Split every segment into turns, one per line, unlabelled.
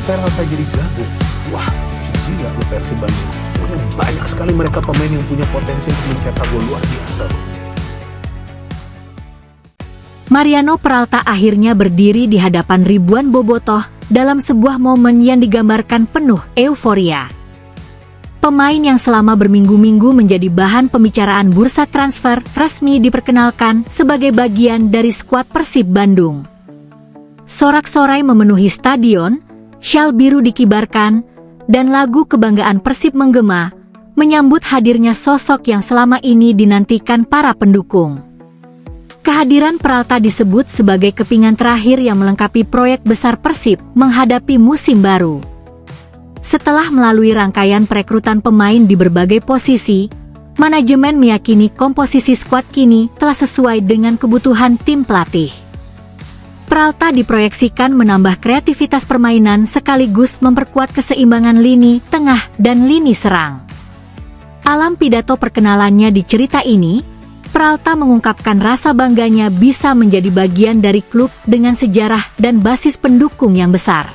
Peralta jadi gabung. Wah, gila lo Persib Bandung. Banyak sekali mereka pemain yang punya potensi untuk mencetak gol luar biasa.
Mariano Peralta akhirnya berdiri di hadapan ribuan bobotoh dalam sebuah momen yang digambarkan penuh euforia. Pemain yang selama berminggu-minggu menjadi bahan pembicaraan bursa transfer resmi diperkenalkan sebagai bagian dari skuad Persib Bandung. Sorak-sorai memenuhi stadion, syal biru dikibarkan, dan lagu kebanggaan Persib menggema, menyambut hadirnya sosok yang selama ini dinantikan para pendukung. Kehadiran Peralta disebut sebagai kepingan terakhir yang melengkapi proyek besar Persib menghadapi musim baru. Setelah melalui rangkaian perekrutan pemain di berbagai posisi, manajemen meyakini komposisi skuad kini telah sesuai dengan kebutuhan tim pelatih. Peralta diproyeksikan menambah kreativitas permainan sekaligus memperkuat keseimbangan lini tengah dan lini serang. Alam pidato perkenalannya di cerita ini, Peralta mengungkapkan rasa bangganya bisa menjadi bagian dari klub dengan sejarah dan basis pendukung yang besar.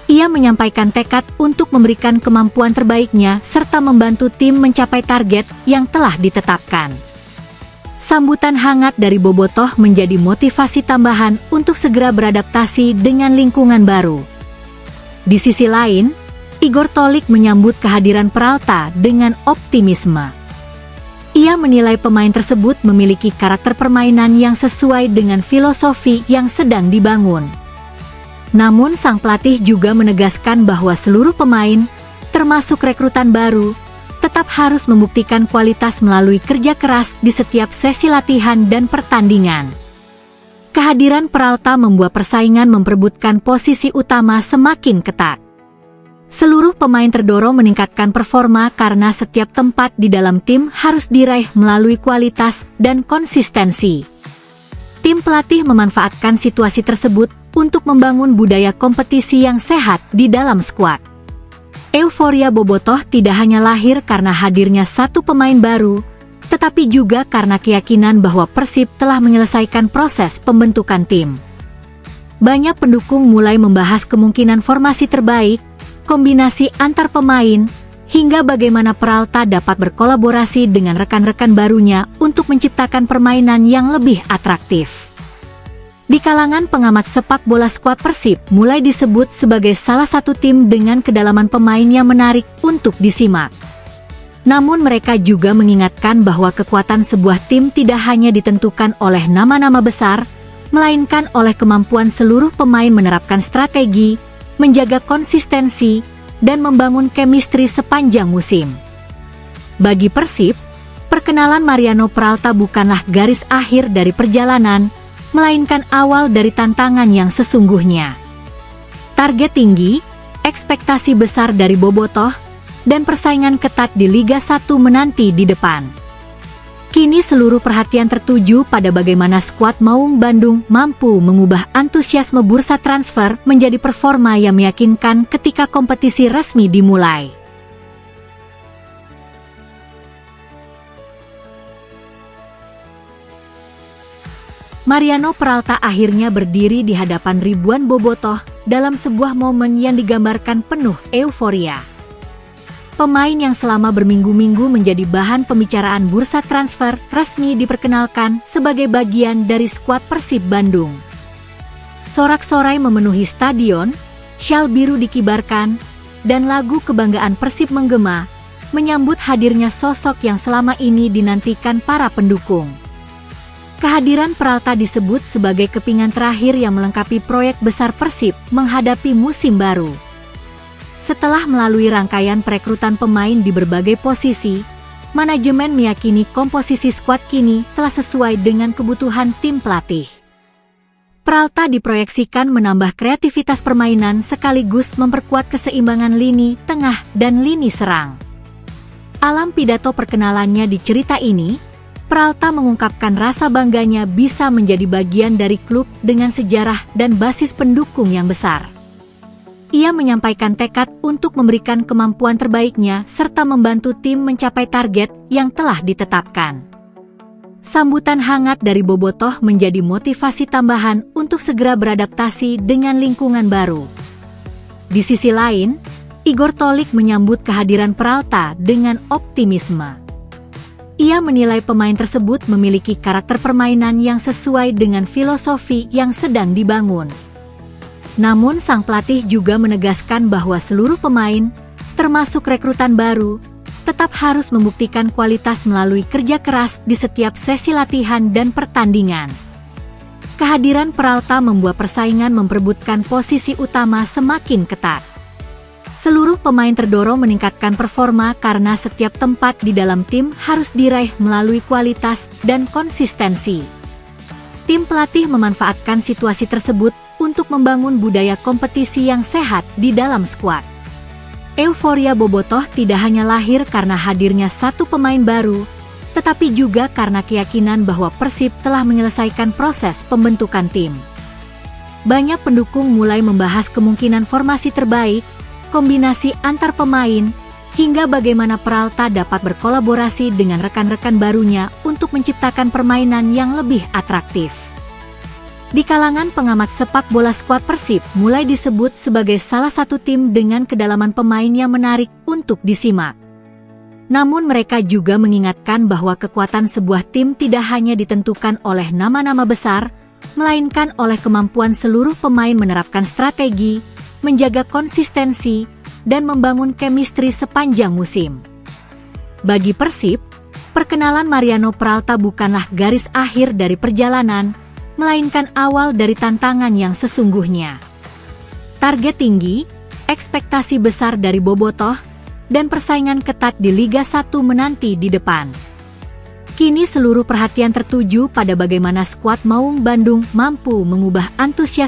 Ia menyampaikan tekad untuk memberikan kemampuan terbaiknya serta membantu tim mencapai target yang telah ditetapkan. Sambutan hangat dari bobotoh menjadi motivasi tambahan untuk segera beradaptasi dengan lingkungan baru. Di sisi lain, Igor Tolik menyambut kehadiran Peralta dengan optimisme. Ia menilai pemain tersebut memiliki karakter permainan yang sesuai dengan filosofi yang sedang dibangun. Namun sang pelatih juga menegaskan bahwa seluruh pemain, termasuk rekrutan baru, tetap harus membuktikan kualitas melalui kerja keras di setiap sesi latihan dan pertandingan. Kehadiran Peralta membuat persaingan memperebutkan posisi utama semakin ketat. Seluruh pemain terdorong meningkatkan performa karena setiap tempat di dalam tim harus diraih melalui kualitas dan konsistensi. Tim pelatih memanfaatkan situasi tersebut untuk membangun budaya kompetisi yang sehat di dalam skuad. Euforia bobotoh tidak hanya lahir karena hadirnya satu pemain baru, tetapi juga karena keyakinan bahwa Persib telah menyelesaikan proses pembentukan tim. Banyak pendukung mulai membahas kemungkinan formasi terbaik, kombinasi antar pemain, hingga bagaimana Peralta dapat berkolaborasi dengan rekan-rekan barunya untuk menciptakan permainan yang lebih atraktif. Di kalangan pengamat sepak bola skuad Persib mulai disebut sebagai salah satu tim dengan kedalaman pemain yang menarik untuk disimak. Namun mereka juga mengingatkan bahwa kekuatan sebuah tim tidak hanya ditentukan oleh nama-nama besar, melainkan oleh kemampuan seluruh pemain menerapkan strategi, menjaga konsistensi, dan membangun chemistry sepanjang musim. Bagi Persib, perkenalan Mariano Peralta bukanlah garis akhir dari perjalanan, melainkan awal dari tantangan yang sesungguhnya. Target tinggi, ekspektasi besar dari bobotoh, dan persaingan ketat di Liga 1 menanti di depan. Kini seluruh perhatian tertuju pada bagaimana skuad Maung Bandung mampu mengubah antusiasme bursa transfer menjadi performa yang meyakinkan ketika kompetisi resmi dimulai. Mariano Peralta akhirnya berdiri di hadapan ribuan bobotoh dalam sebuah momen yang digambarkan penuh euforia. Pemain yang selama berminggu-minggu menjadi bahan pembicaraan bursa transfer resmi diperkenalkan sebagai bagian dari skuad Persib Bandung. Sorak-sorai memenuhi stadion, syal biru dikibarkan, dan lagu kebanggaan Persib menggema, menyambut hadirnya sosok yang selama ini dinantikan para pendukung. Kehadiran Peralta disebut sebagai kepingan terakhir yang melengkapi proyek besar Persib menghadapi musim baru. Setelah melalui rangkaian perekrutan pemain di berbagai posisi, manajemen meyakini komposisi skuad kini telah sesuai dengan kebutuhan tim pelatih. Peralta diproyeksikan menambah kreativitas permainan sekaligus memperkuat keseimbangan lini tengah dan lini serang. Alam pidato perkenalannya di cerita ini, Peralta mengungkapkan rasa bangganya bisa menjadi bagian dari klub dengan sejarah dan basis pendukung yang besar. Ia menyampaikan tekad untuk memberikan kemampuan terbaiknya serta membantu tim mencapai target yang telah ditetapkan. Sambutan hangat dari bobotoh menjadi motivasi tambahan untuk segera beradaptasi dengan lingkungan baru. Di sisi lain, Igor Tolik menyambut kehadiran Peralta dengan optimisme. Ia menilai pemain tersebut memiliki karakter permainan yang sesuai dengan filosofi yang sedang dibangun. Namun sang pelatih juga menegaskan bahwa seluruh pemain, termasuk rekrutan baru, tetap harus membuktikan kualitas melalui kerja keras di setiap sesi latihan dan pertandingan. Kehadiran Peralta membuat persaingan memperebutkan posisi utama semakin ketat. Seluruh pemain terdorong meningkatkan performa karena setiap tempat di dalam tim harus diraih melalui kualitas dan konsistensi. Tim pelatih memanfaatkan situasi tersebut untuk membangun budaya kompetisi yang sehat di dalam skuad. Euforia Bobotoh tidak hanya lahir karena hadirnya satu pemain baru, tetapi juga karena keyakinan bahwa Persib telah menyelesaikan proses pembentukan tim. Banyak pendukung mulai membahas kemungkinan formasi terbaik, kombinasi antar pemain, hingga bagaimana Peralta dapat berkolaborasi dengan rekan-rekan barunya untuk menciptakan permainan yang lebih atraktif. Di kalangan pengamat sepak bola, skuad Persib mulai disebut sebagai salah satu tim dengan kedalaman pemain yang menarik untuk disimak. Namun mereka juga mengingatkan bahwa kekuatan sebuah tim tidak hanya ditentukan oleh nama-nama besar, melainkan oleh kemampuan seluruh pemain menerapkan strategi, menjaga konsistensi, dan membangun chemistry sepanjang musim. Bagi Persib, perkenalan Mariano Peralta bukanlah garis akhir dari perjalanan, melainkan awal dari tantangan yang sesungguhnya. Target tinggi, ekspektasi besar dari Bobotoh, dan persaingan ketat di Liga 1 menanti di depan. Kini seluruh perhatian tertuju pada bagaimana skuad Maung Bandung mampu mengubah antusiasme